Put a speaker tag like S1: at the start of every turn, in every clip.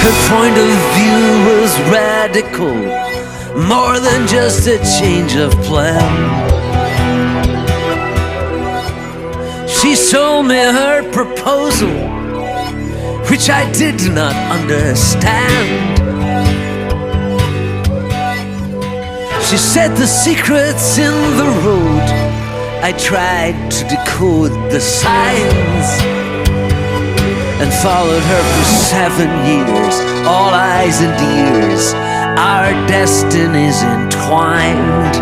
S1: Her point of view was radical, more than just a change of plan. She sold me her proposal, which I did not understand. She said the secret's in the road. I tried to decode the signs and followed her for 7 years, all eyes and ears. Our destinies entwined.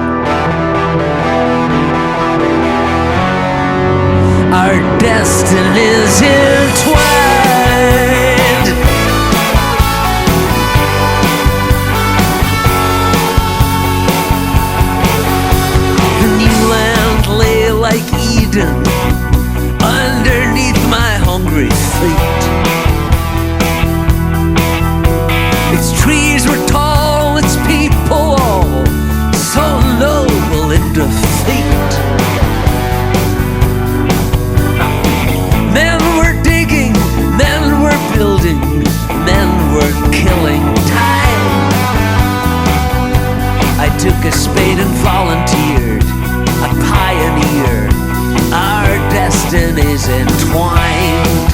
S1: Our destinies entwined. The new land lay like Eden underneath my hungry feet. Its trees were tall, its people all so noble in defeat. Men were digging, men were building, men were killing time. I took a spade and volunteered, a pioneer. Our destinies entwined.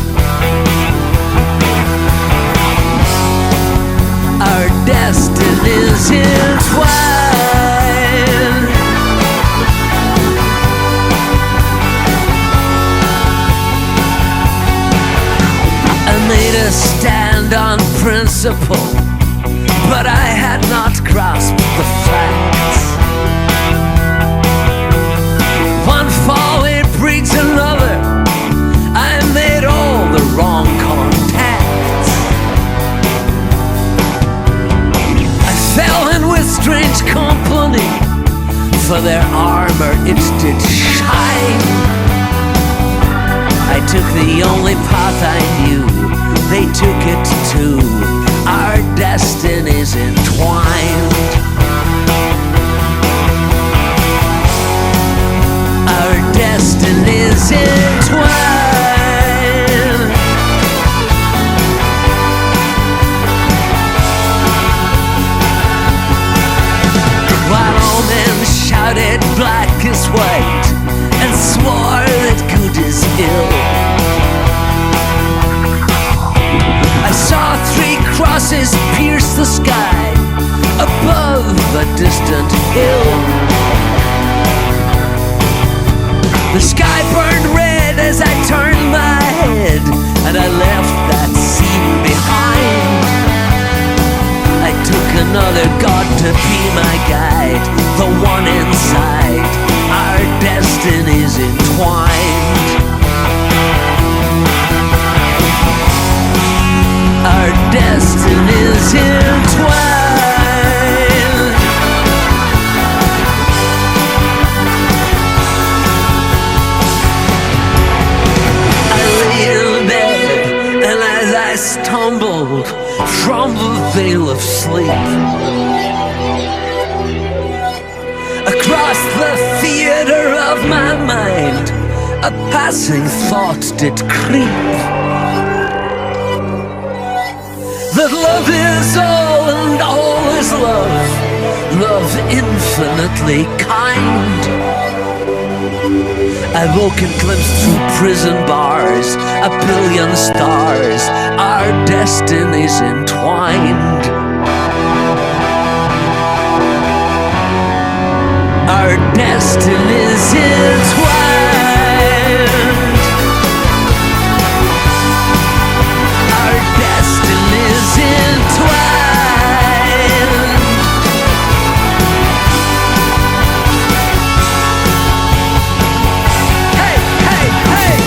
S1: Our destinies entwined. I made a stand on principle, but I had not grasped the facts. One folly breeds another. I made all the wrong contacts. I fell in with strange company, for their armor it did shine. I took the only path I knew, they took it too. Our destinies entwined. Our destinies entwined. While all men shouted black is white and swore that good is ill, I saw 3 crosses pierce the sky above a distant hill. The sky burned red as I turned my head, and I left that scene behind. I took another God to be my guide, the one inside. Our destinies entwined. Our destinies entwined. I lay in bed, and as I stumbled from the veil of sleep, across the theater of my mind, a passing thought did creep. That love is all and all is love, love infinitely kind. I woke and glimpsed through prison bars, a billion stars, our destinies entwined. Our destinies entwined. Our destinies entwined. Hey, hey, hey!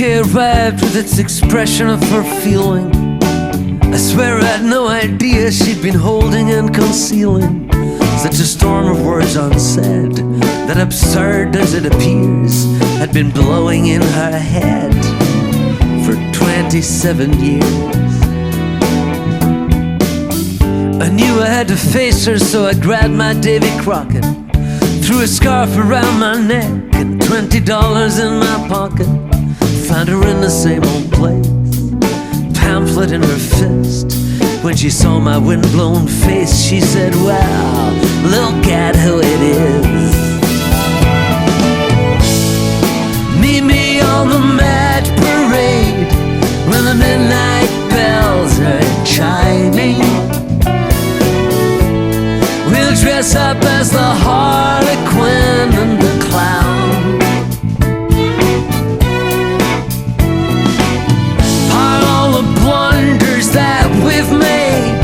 S1: day arrived with its expression of her feeling. I swear I had no idea she'd been holding and concealing such a storm of words unsaid that, absurd as it appears, had been blowing in her head for 27 years. I knew I had to face her, so I grabbed my Davy Crockett, threw a scarf around my neck and $20 in my pocket. Found her in the same old place, pamphlet in her fist. When she saw my windblown face, she said, "Wow, look at who it is." Meet me on the Mad Parade when the midnight bells are chiming. We'll dress up as the Harlequin and the clown. Pile all the blunders that we've made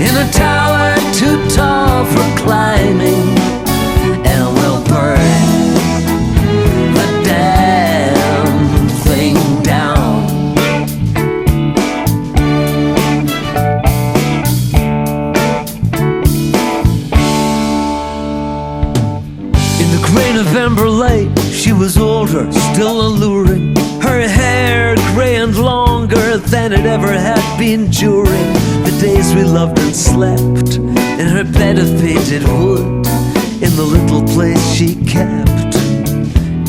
S1: in a tower too tall for climbing, and we'll burn the damn thing down. In the gray November light, she was older, still alluring. Her hair gray and longer than it ever had been during the days we loved and slept in her bed of painted wood, in the little place she kept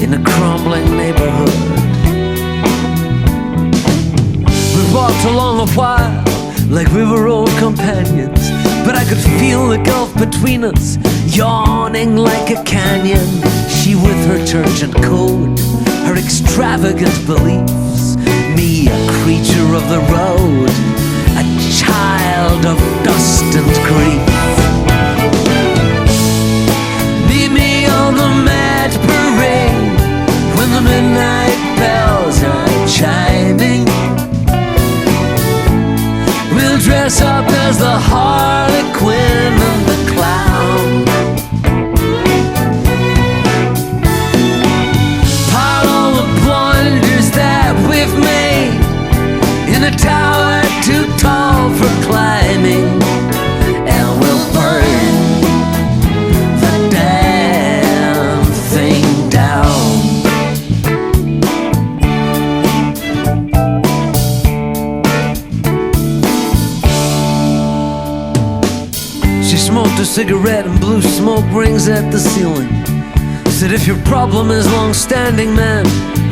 S1: in a crumbling neighborhood. We walked along a while like we were old companions, but I could feel the gulf between us yawning like a canyon. She with her turgent code, her extravagant beliefs, me a creature of the road, a child of dust and grief. Meet me on the Mad Parade when the midnight bells are chiming. We'll dress up as the Harlequin and the clown. We've made in a tower too tall for climbing, and we'll burn the damn thing down. She smoked a cigarette and blew smoke rings at the ceiling. Said, "If your problem is long-standing, man,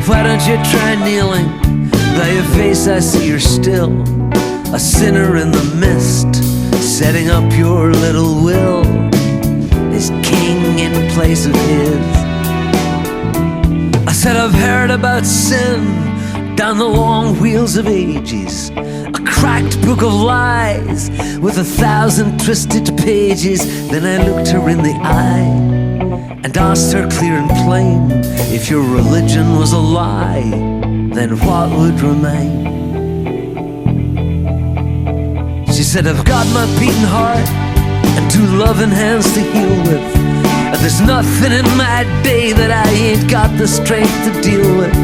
S1: why don't you try kneeling? By your face I see you're still a sinner in the mist, setting up your little will as king in place of his." I said, "I've heard about sin down the long wheels of ages, a cracked book of lies with 1,000 twisted pages." Then I looked her in the eye and asked her clear and plain, if your religion was a lie, then what would remain? She said, "I've got my beating heart and 2 loving hands to heal with, and there's nothing in my day that I ain't got the strength to deal with."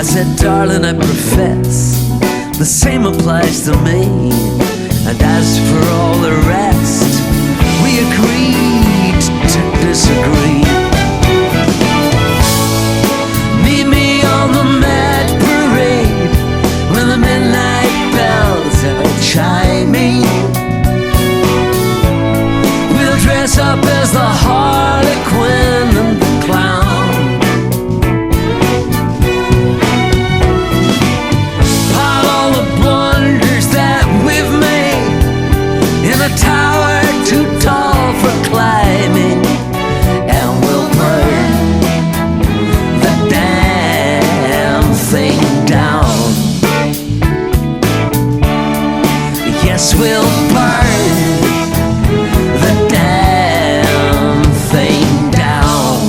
S1: I said, "Darling, I profess the same applies to me, and as for all the rest, we agreed to disagree." Meet me on the Mad Parade when the midnight bells are chiming. We'll dress up as the Harlequin and the clown. Pile all the blunders that we've made in a tower too tall for climbing, and we'll burn the damn thing down. Yes, we'll burn the damn thing down.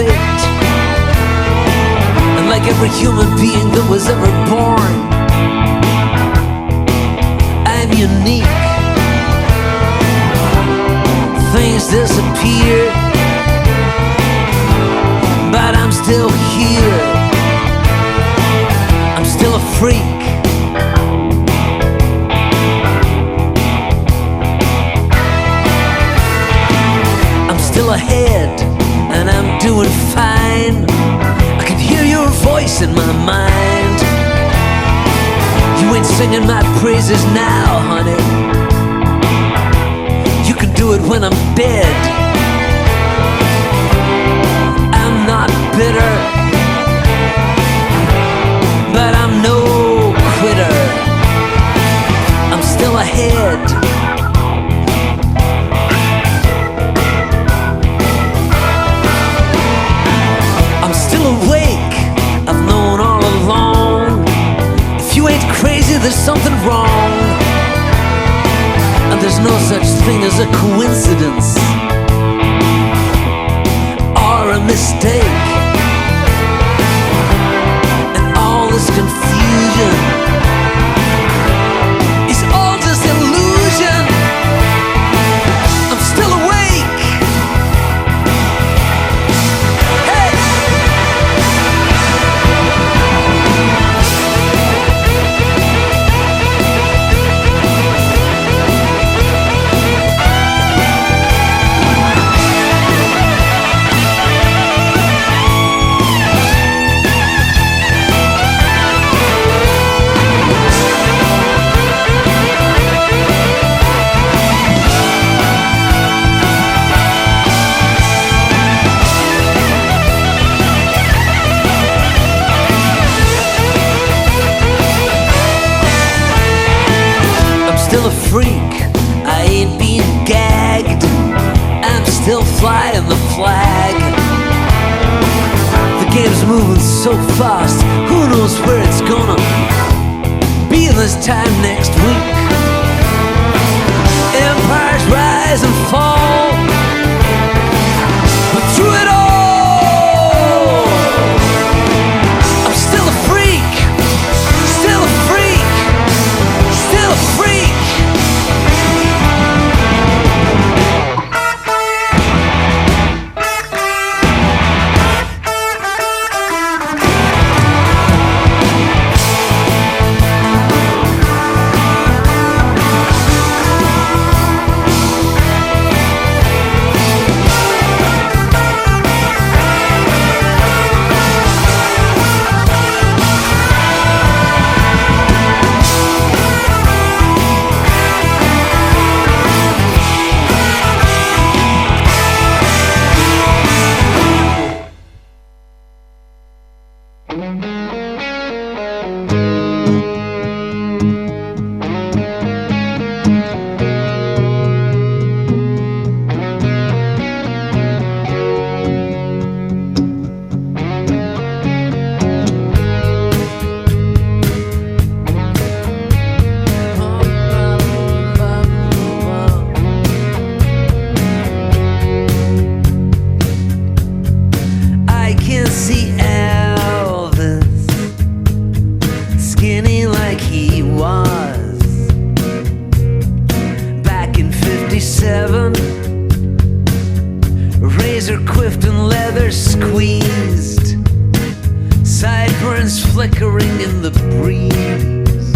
S1: it. And like every human being that was ever born, I'm unique. Things disappear, but I'm still here. I'm still a freak. I'm still ahead, and I'm doing fine. I can hear your voice in my mind. You ain't singing my praises now, honey. You can do it when I'm dead. I'm not bitter, but I'm no quitter. I'm still ahead. I'm still awake, I've known all along. If you ain't crazy, there's something wrong. And there's no such thing as a coincidence or a mistake. And all this confusion is all just illusion. I'm still awake. Hey! Still a freak, I ain't being gagged. I'm still flying the flag. The game's moving so fast, who knows where it's gonna be this time next week. Empires rise and fall, but through it all, I'm still a freak, still a freak, still a freak. Razor quiffed and leather squeezed, sideburns flickering in the breeze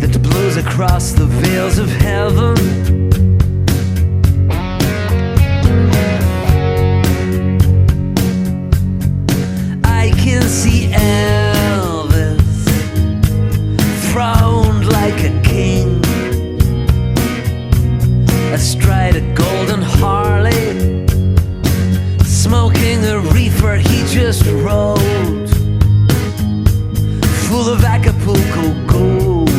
S1: that blows across the veils of heaven. I can see Elvis throned like a king, astride a golden Harley, smoking a reefer he just rolled, full of Acapulco gold,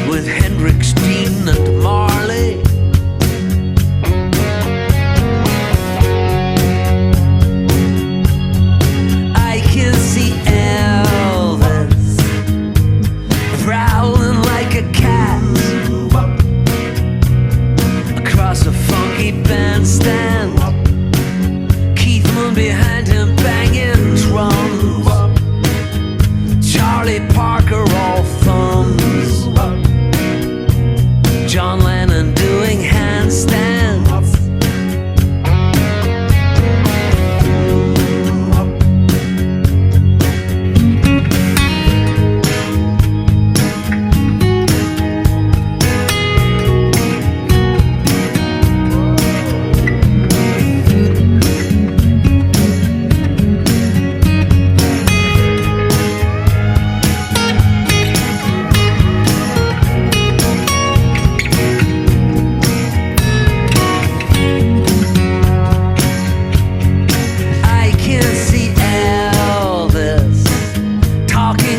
S1: with Hendrix, Dean and Marley. I can see Elvis prowling like a cat across a funky bandstand, behind him banging drums. Charlie Parker all thumbs. John Lennon doing handstands.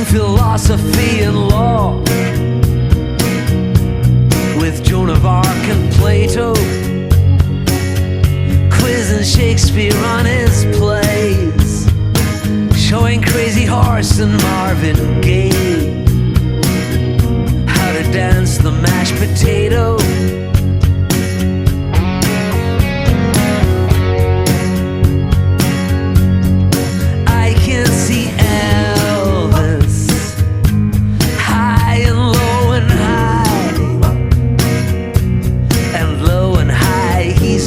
S1: Philosophy and law with Joan of Arc and Plato, quizzing Shakespeare on his plays, showing Crazy Horse and Marvin Gaye how to dance the mashed potato. I can see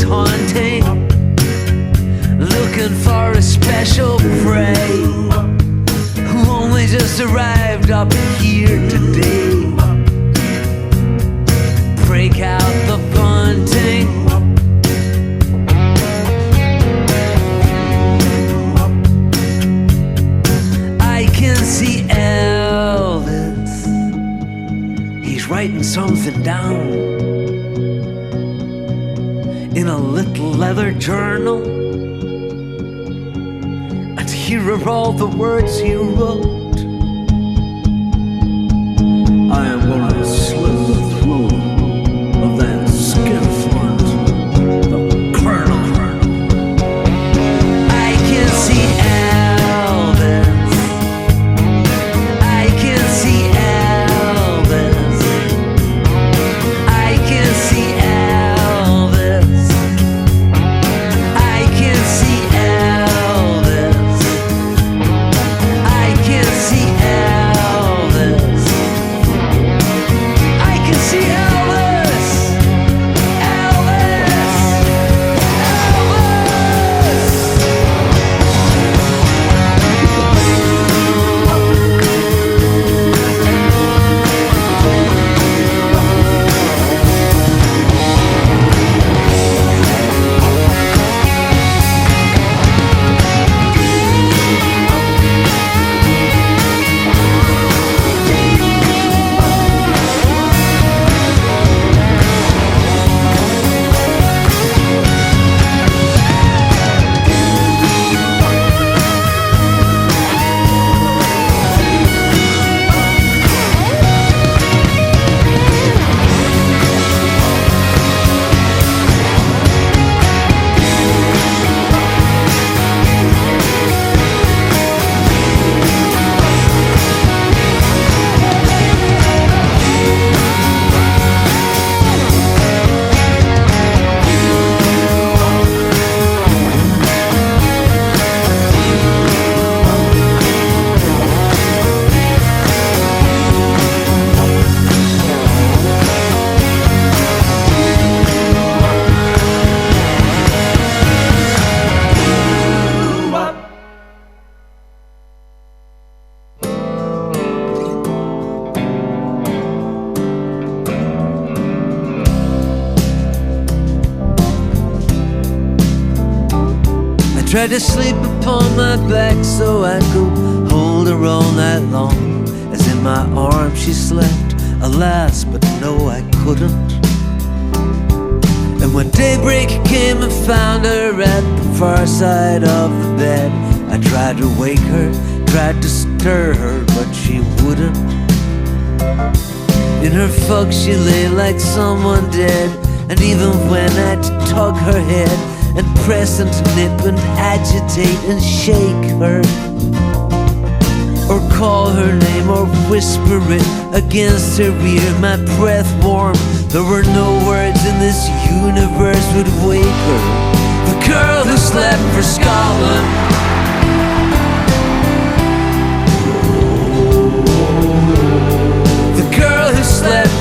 S1: haunting, looking for a special prey who only just arrived up here today. Break out the bunting. I can see Elvis. He's writing something down in a little leather journal, and here are all the words he wrote. I am going to slit the throat of that skinflint, the colonel. I can see Elvis. I can see Elvis. I can see Elvis. Tried to sleep upon my back so I could hold her all night long. As in my arms she slept, alas, but no, I couldn't. And when daybreak came and found her at the far side of the bed, I tried to wake her, tried to stir her, but she wouldn't. In her fug she lay like someone dead, and even when I'd tug her head and press and nip and agitate and shake her, or call her name or whisper it against her ear, my breath warm, there were no words in this universe would wake her. The girl who slept for Scotland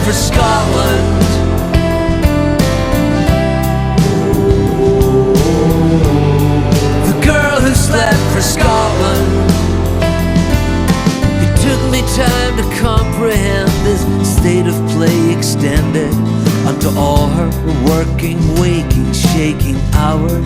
S1: for Scotland. The girl who slept for Scotland. It took me time to comprehend this state of play extended unto all her working, waking, shaking hours.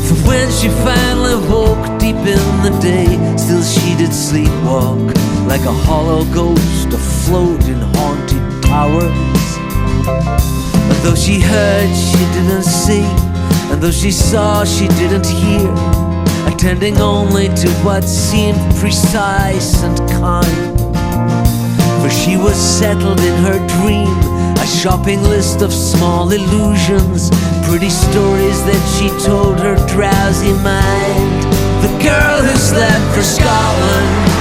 S1: For when she finally woke deep in the day, still she did sleepwalk like a hollow ghost afloat in haunted towers. And though she heard, she didn't see, and though she saw, she didn't hear, attending only to what seemed precise and kind. For she was settled in her dream, a shopping list of small illusions, pretty stories that she told her drowsy mind. The girl who slept for Scotland.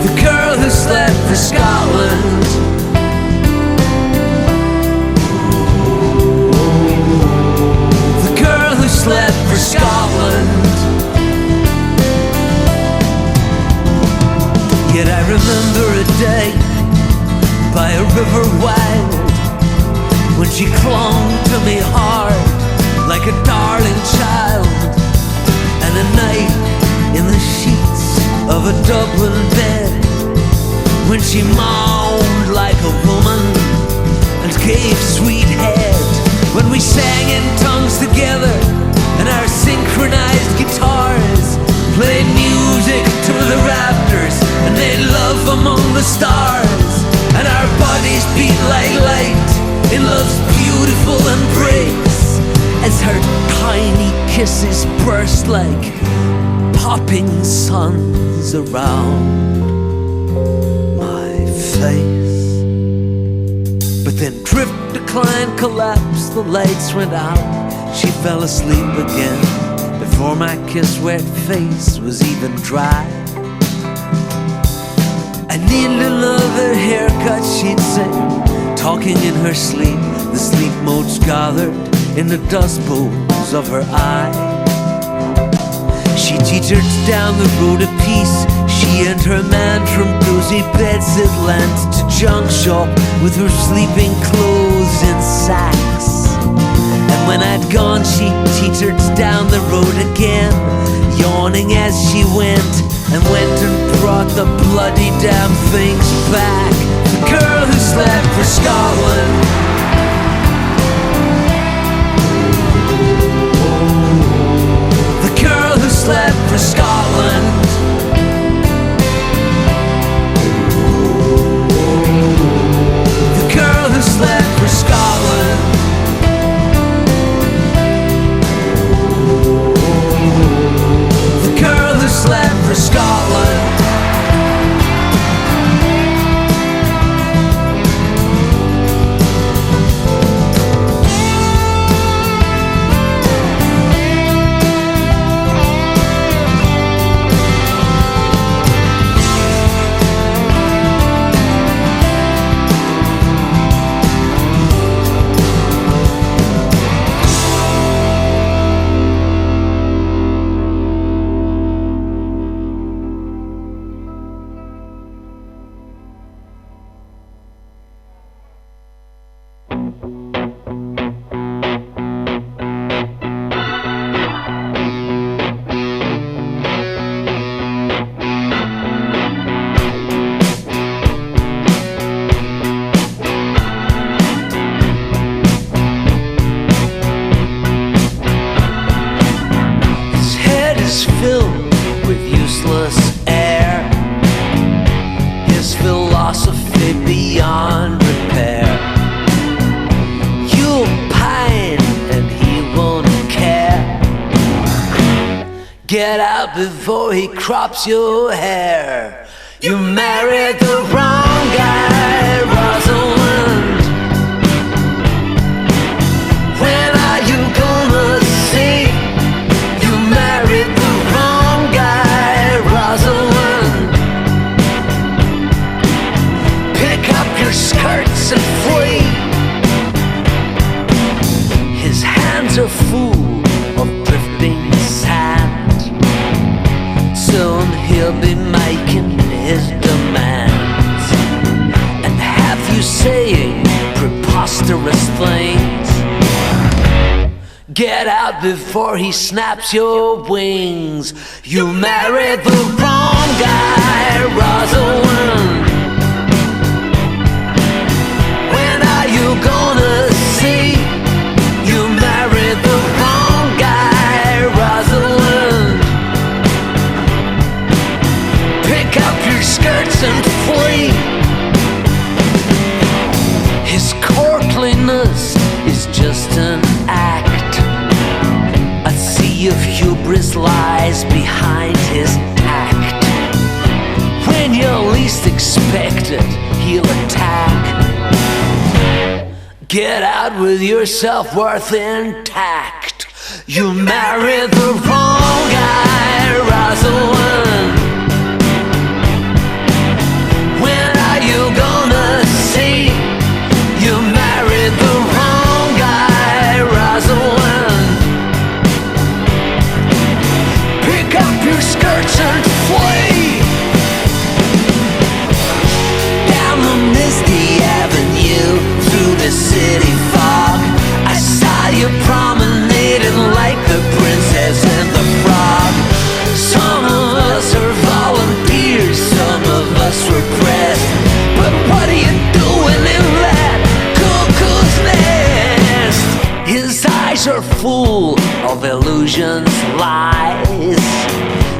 S1: The girl who slept for Scotland. The girl who slept for Scotland. Yet I remember a day by a river wild, when she clung to me hard like a darling child, and a night in the sheets of a Dublin bed, when she moaned like a woman and gave sweet head, when we sang in tongues together and our synchronized guitars played music to the rafters and made love among the stars, and our bodies beat like light in love's beautiful embrace, as her tiny kisses burst like popping suns around my face. But then drift, decline, collapse, the lights went out, she fell asleep again before my kiss-wet face was even dry. I need another haircut, she'd say, talking in her sleep, the sleep motes gathered in the dust bowls of her eye. She teetered down the road of peace, she and her man from cozy beds at Lent to junk shop with her sleeping clothes in sacks. And when I'd gone, she teetered down the road again, yawning as she went, and went and brought the bloody damn things back. The girl who slept for Scotland. The girl who slept for Scotland. The girl who slept for Scotland. The girl who slept for Scotland. Get out before he crops your hair. You married the wrong guy, Rosalind. When are you gonna see you married the wrong guy, Rosalind? Pick up your skirts and flee. His hands are full of drifting sand. So monstrous things. Get out before he snaps your wings. You married the wrong guy, Rosalind. When are you gonna see? You married the wrong guy, Rosalind. Pick up your skirts and flee. His courtliness is just an act. A sea of hubris lies behind his tact. When you least expect it, he'll attack. Get out with your self-worth intact. You married the wrong guy, Rosalind. When are you gonna see? You married the wrong guy, Rosalind. Pick up your skirts and flee. Down the misty avenue, through the city fog, I saw you promenading like the princess and the frog. Some of us are volunteers, some of us were pressed. But what are you doing in that cuckoo's nest? His eyes are full of illusions, lies.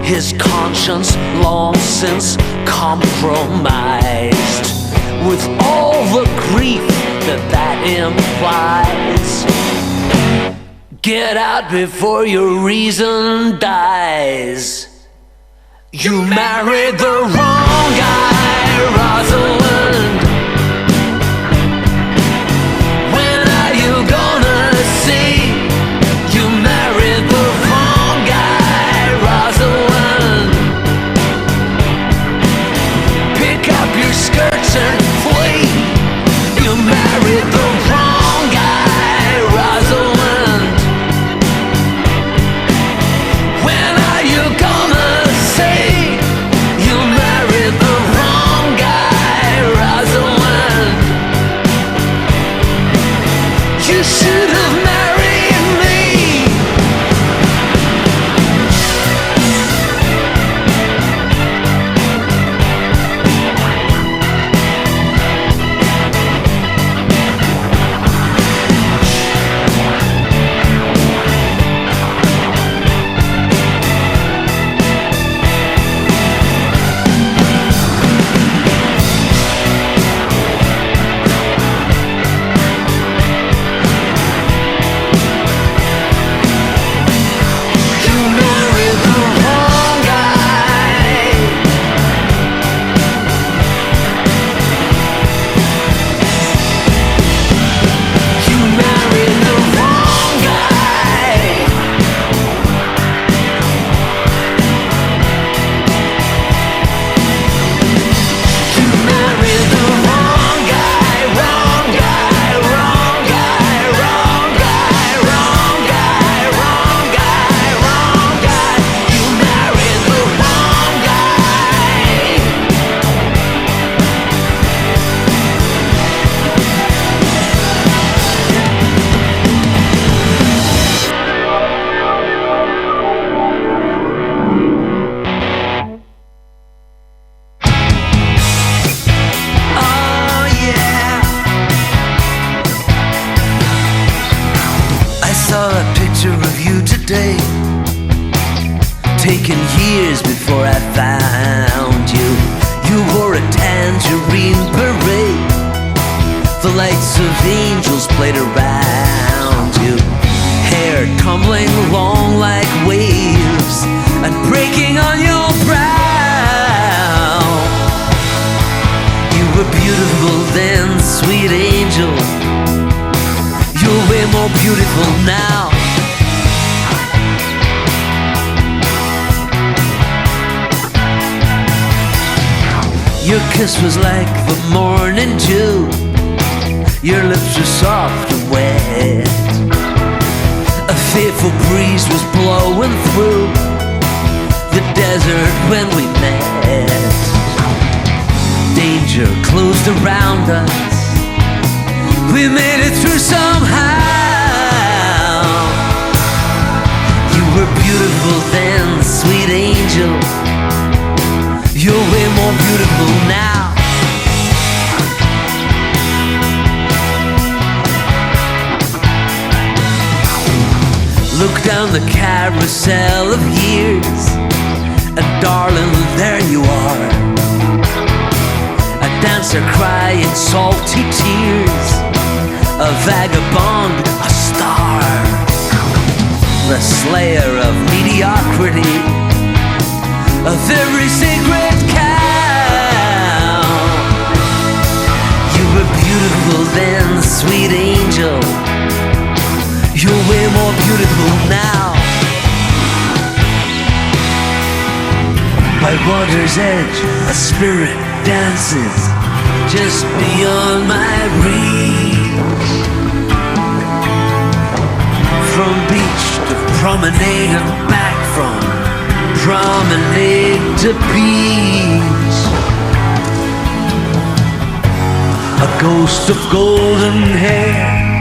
S1: His conscience long since compromised, with all the grief that implies. Get out before your reason dies. You married the wrong guy, Rosalind. When are you gonna see? You married the wrong guy, Rosalind. Pick up your skirts and flee. You married the wrong guy, Rosalind. When are you gonna see? You married the wrong guy, Rosalind. You should have married me. Taken years before I found you. You wore a tangerine beret. The lights of angels played around you. Hair tumbling along like waves and breaking on your brow. You were beautiful then, sweet angel. You're way more beautiful now. Your kiss was like the morning dew. Your lips were soft and wet. A faithful breeze was blowing through the desert when we met. Danger closed around us. We made it through somehow. You were beautiful then, sweet angel. You're way more beautiful now. Look down the carousel of years, and darling, there you are. A dancer crying salty tears, a vagabond, a star, the slayer of mediocrity, of every sacred cow. You were beautiful then, sweet angel. You're way more beautiful now. By water's edge, a spirit dances just beyond my reach. From beach to promenade and back from promenade to beach. A ghost of golden hair,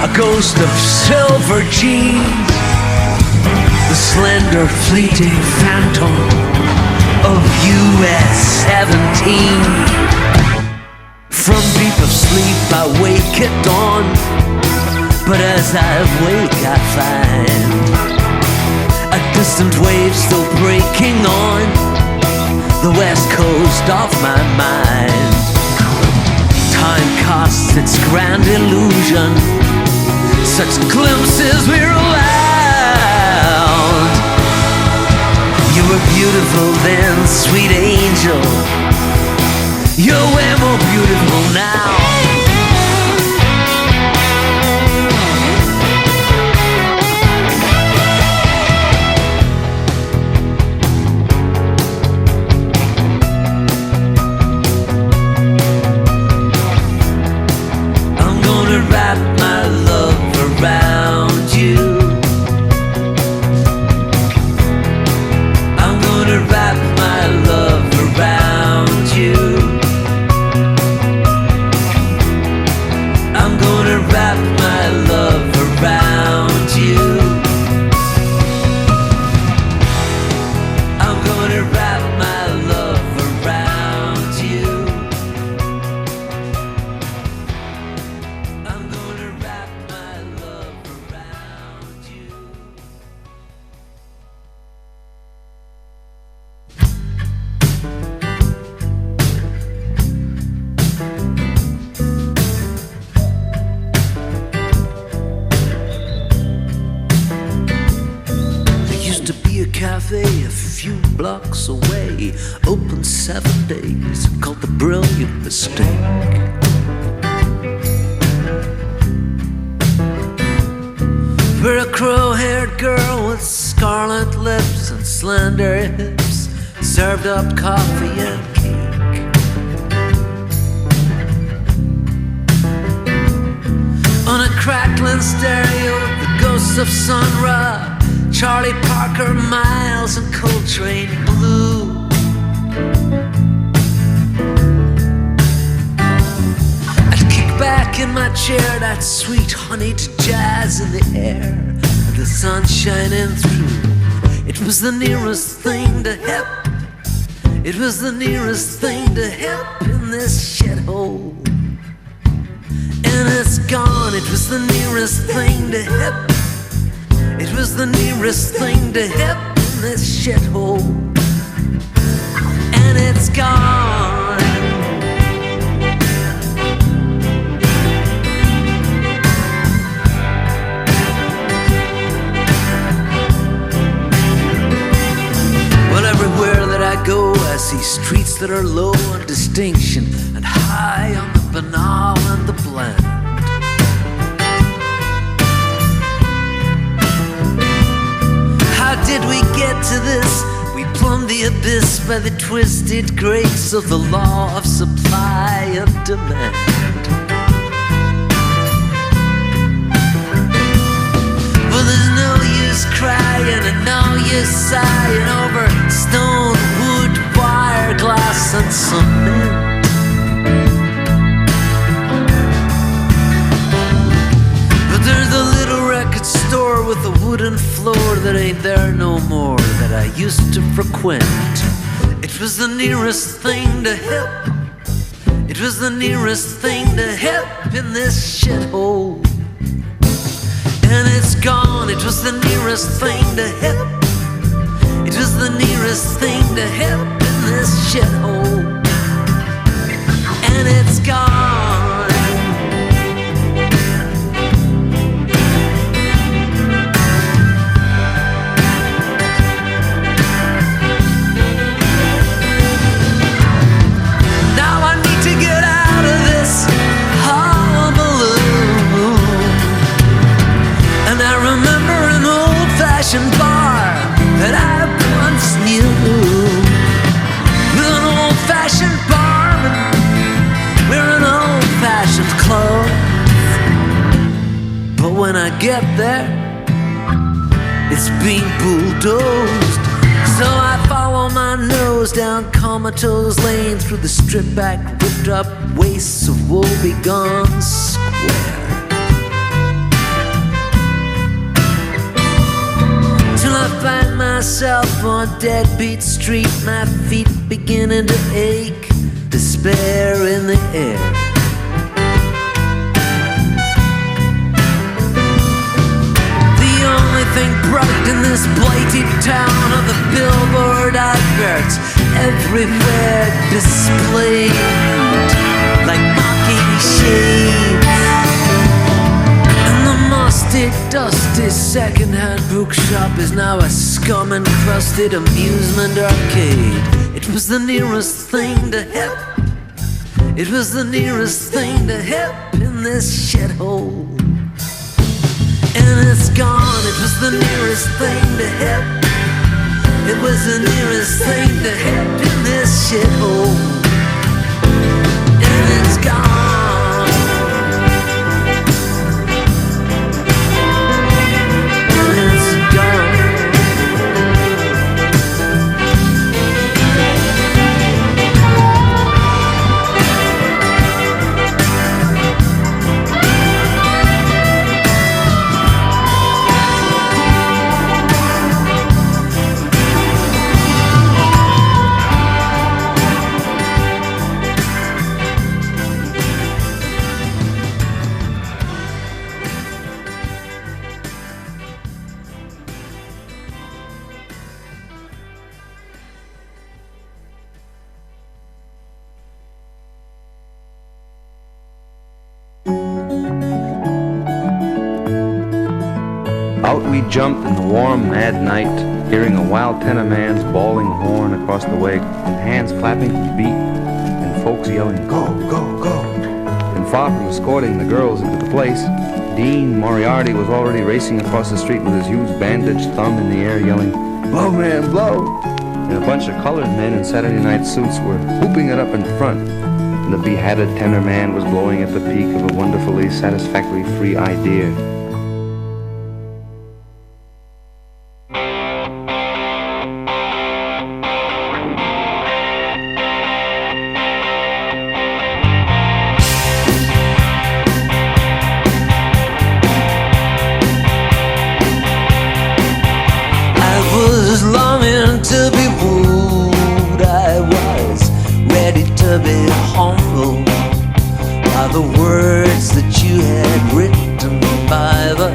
S1: a ghost of silver jeans, the slender fleeting phantom of US 17. From deep of sleep I wake at dawn, but as I wake I find a distant wave still breaking on the west coast of my mind. Time casts its grand illusion, such glimpses we're allowed. You were beautiful then, sweet angel. You're way more beautiful now. I'm gonna wrap my love around you. I'm gonna wrap my love around you. I'm gonna wrap my love around you. I'm gonna wrap my love around you. I'm gonna wrap my love around you. There used to be a cafe a few blocks away, open 7 days, called The Brilliant Mistake. Where a crow-haired girl with scarlet lips and slender hips served up coffee and cake. On a crackling stereo, the ghosts of Sun Ra, Charlie Parker, Miles, and Coltrane Blue. I'd kick back in my chair, that sweet honeyed jazz in the air, and the sun shining through. It was the nearest thing to hip. It was the nearest thing to hip in this shithole. And it's gone. It was the nearest thing to hip. It was the nearest thing to hip in this shithole. And it's gone. Well, everywhere that I go, I see streets that are low on distinction and high on the banal and the bland. How did we get to this? We plumbed the abyss by the twisted grace of the law of supply and demand. Well, there's no use crying and no use sighing over stone, wood, wire, glass, and cement. that ain't there no more that I used to frequent. It was the nearest thing to hip. It was the nearest thing to hip in this shithole. And it's gone. It was the nearest thing to hip. It was the nearest thing to hip in this shithole. And it's gone. Now I need to get out of this hullabaloo. And I remember an old-fashioned bar that I once knew, with an old-fashioned barman wearing old-fashioned clothes. But when I get there, it's being bulldozed. So I follow my nose down comatose lane through the stripped-back, ripped-up wastes of woebegone square, till I find myself on Deadbeat Street, my feet beginning to ache, despair in the air. The only thing bright in this blighted town are the billboard adverts everywhere displayed like mocking shades. Musty, dusty second-hand bookshop is now a scum-encrusted amusement arcade. It was the nearest thing to hip. It was the nearest thing to hip in this shithole. And it's gone. It was the nearest thing to hip. It was the nearest thing to hip in this shithole. And it's gone.
S2: Out we jumped in the warm, mad night, hearing a wild tenor man's bawling horn across the way, and hands clapping to the beat, and folks yelling, "Go, go, go!" And far from escorting the girls into the place, Dean Moriarty was already racing across the street with his huge bandaged thumb in the air, yelling, "Blow, man, blow!" And a bunch of colored men in Saturday night suits were whooping it up in front, and the behatted tenor man was blowing at the peak of a wonderfully satisfactory free idea.
S1: To be wooed, I was ready to be humbled by the words that you had written, by the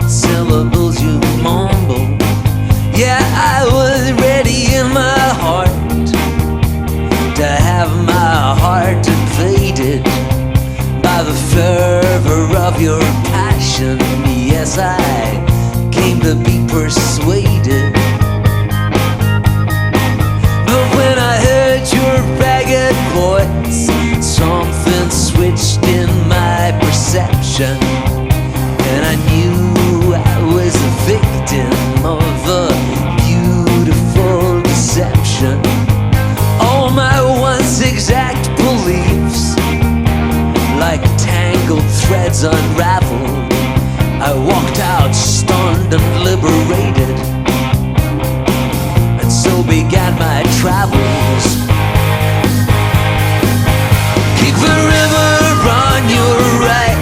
S1: syllables you mumbled. Yeah, I was ready in my heart to have my heart invaded by the fervor of your passion. Yes, I came to be persuaded. When I heard your ragged voice, something switched in my perception, and I knew I was a victim of a beautiful deception. All my once exact beliefs, like tangled threads unraveled, I walked out stunned and liberated. So began my travels. Keep the river on your right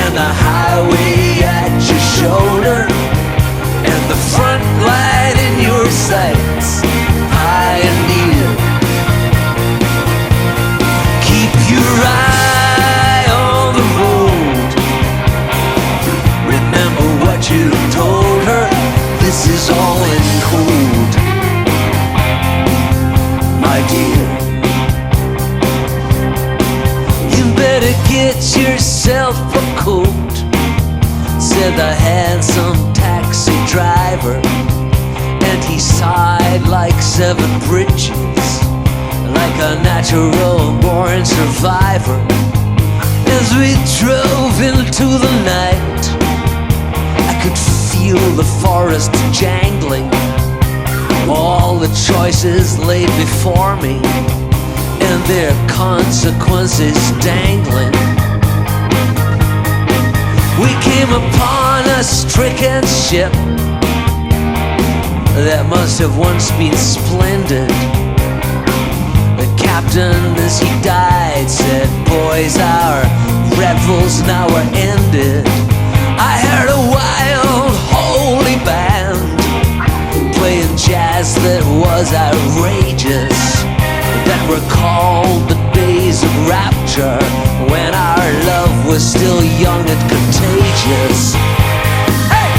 S1: and the highway at your shoulder. himself a coat, said the handsome taxi driver, and he sighed like 7 bridges, like a natural-born survivor. As we drove into the night, I could feel the forest jangling, all the choices laid before me, and their consequences dangling. We came upon a stricken ship that must have once been splendid. The captain, as he died, said, "Boys, our revels now are ended." I heard a wild, holy band playing jazz that was outrageous, that recalled the days of rapture when our love was still young and contagious. Hey!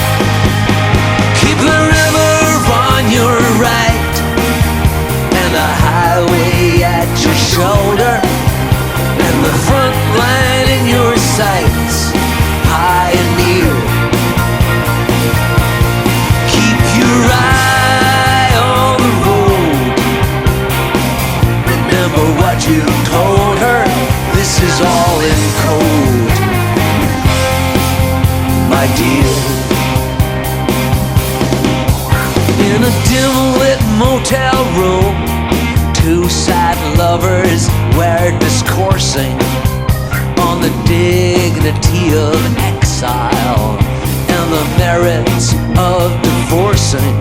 S1: Keep the river on your right and the highway at your shoulder, and the front line in your sights, high and near. Keep your eye on the road. Remember what you told her. This is all in code, my dear. In a dim-lit motel room, 2 sad lovers were discoursing on the dignity of exile and the merits of divorcing.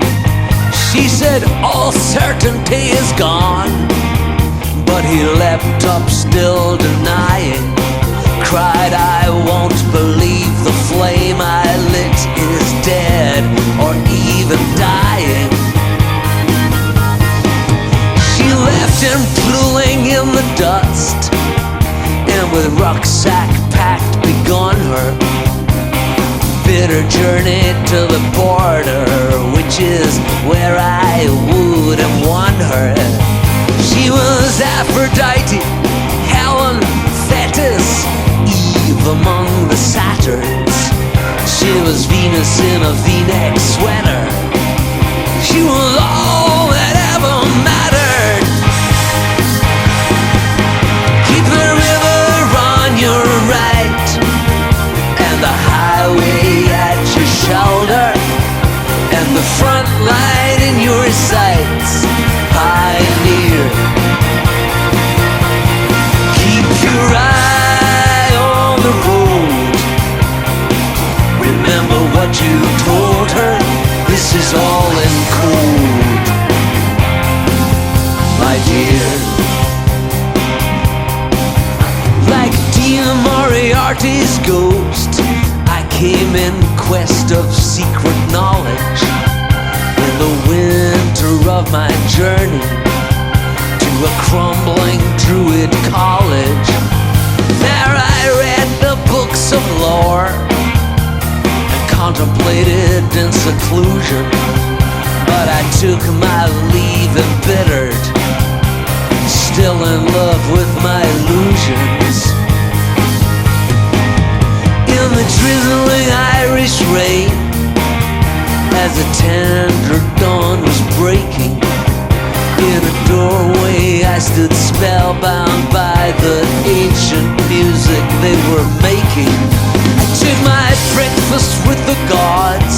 S1: She said all certainty is gone, but he leapt up still denying, cried, "I won't believe the flame I lit is dead or even dying." She left him pooling in the dust, and with rucksack packed begun her bitter journey to the border, which is where I would have won her. She was Aphrodite, Helen, Thetis, Eve among the Saturns. She was Venus in a V-neck sweater. She was all that ever mattered. Keep the river on your right and the highway at your shoulder, and the front line in your sights, high and near. Keep your eye on the road. Remember what you told her. This is all in code, my dear. Like Dean Moriarty's ghost, I came in quest of secret knowledge in the winter of my journey to a crumbling Druid college. There I read the books of lore and contemplated in seclusion, but I took my leave embittered, still in love with my illusions. In the drizzling Irish rain, as the tender dawn was breaking, in a doorway I stood spellbound by the ancient music they were making. I took my breakfast with the gods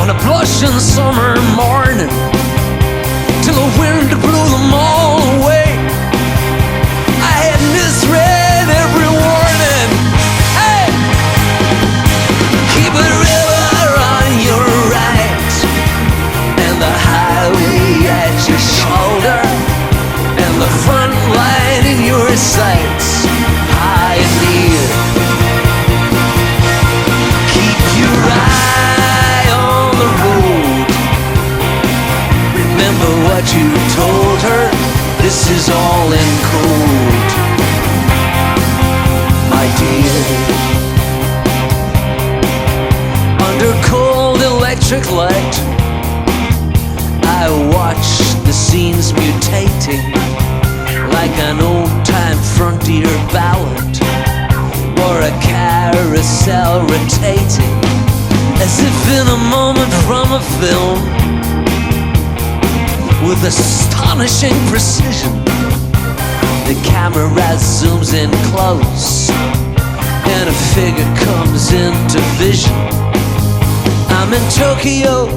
S1: on a blushing summer morning, till the wind blew them all away. I had misread every warning. Hey! Keep the river on your right and the highway at your shoulder, and the front line in your sights, high and near. Keep your eye on the road. Remember what you told her. This is all in code, my dear. Under cold electric light, I watched the scenes mutating like an old-time frontier ballad. the cell rotating, as if in a moment from a film. With astonishing precision, the camera zooms in close, and a figure comes into vision. I'm in Tokyo,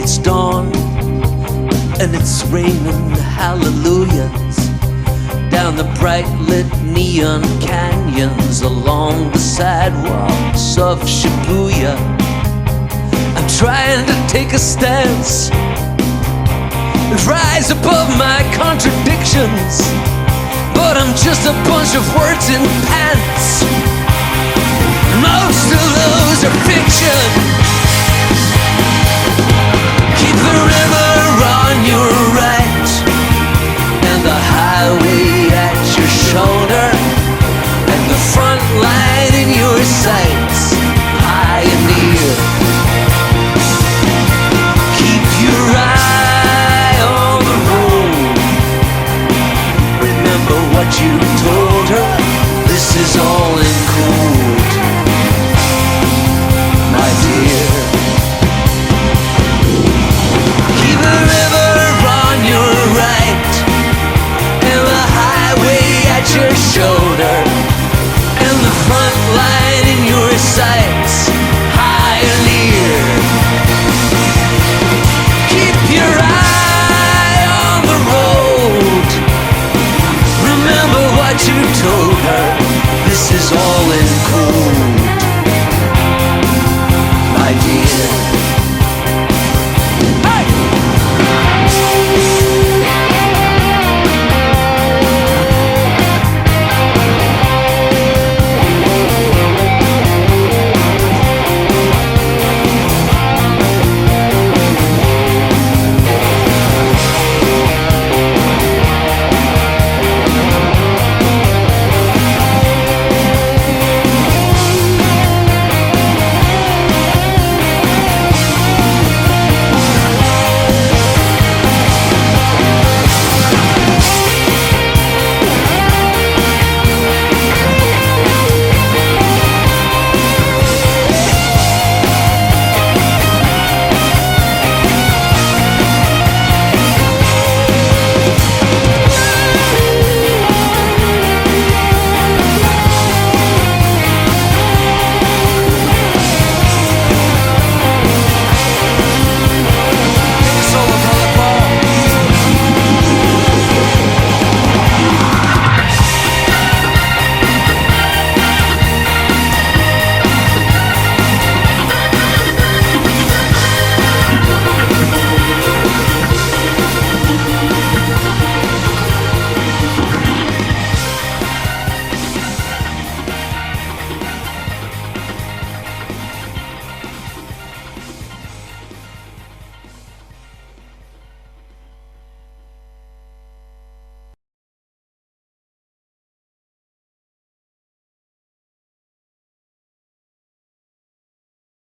S1: it's dawn, and it's raining hallelujahs down the bright lit neon canyons along the sidewalks of Shibuya. I'm trying to take a stance and rise above my contradictions, but I'm just a bunch of words in pants. Most of those are fiction. Keep the river on your right and the highway at your shoulder, and the front line in your sights. Pioneer. Keep your eye on the road. Remember what you told her. This is all in code, my dear. Keep the river on your right and the highway at your shoulder, and the front line in your sights. Pioneer. Keep your eye on the road. Remember what you told her. This is all